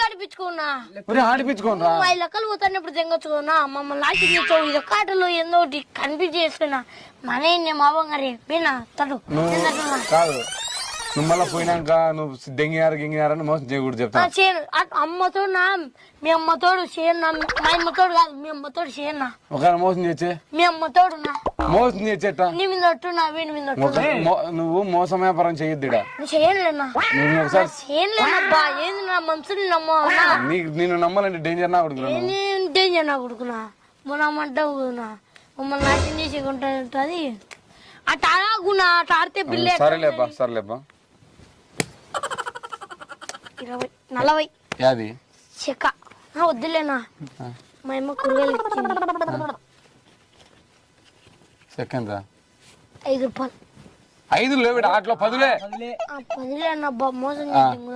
ఆడిపించుకున్నా ఆడిపించుకోనా 5 లెక్కలు పోతానప్పుడు తెంగొచ్చుకున్నా మమ్మల్ని లాకి తెచ్చావు ఇది కాటలో ఏందో కనిపించి చేసుకున్నా మన మావంగారే పోయినా తడు కాదు నువ్వు మళ్ళీ పోయినాక నువ్వు గింగినారని మోసం చేయకూడదు చెప్తా చేయను అమ్మతో మీ అమ్మతోడు చేయన్నా మా అమ్మతోడు కాదు మీ అమ్మతోడు చేయన్నా ఒకవేళ మోసం చేచ్చే మీ అమ్మతోడు మోసం చేసేట నీ మీద నా వీడి మీద నువ్వు మోసం వ్యాపారం చేయొద్దుడా చేయలేనా నేను ఒకసారి చేయలేనబ్బా ఏంది నా మనసుని నమ్మా నేను నమ్మాలంటే డేంజర్ నా కొడుకున్నా డేంజర్ నా కొడుకున్నా మొన్నమంటావు మమ్మల్ని నాశనం చేసి ఉంటుంది అటు ఆగునా అటు ఆడితే బిల్లే సరేలేబ్బా సరేలేబ్బా 20 40 యాది చెక్క వద్దులేనా మా అమ్మ కూరగాయలు ఇచ్చింది సెకండ్ 5 రూపాయలు 5 లేవు ఆటలో 10లే 10 అబ్బా మోసం చేసింది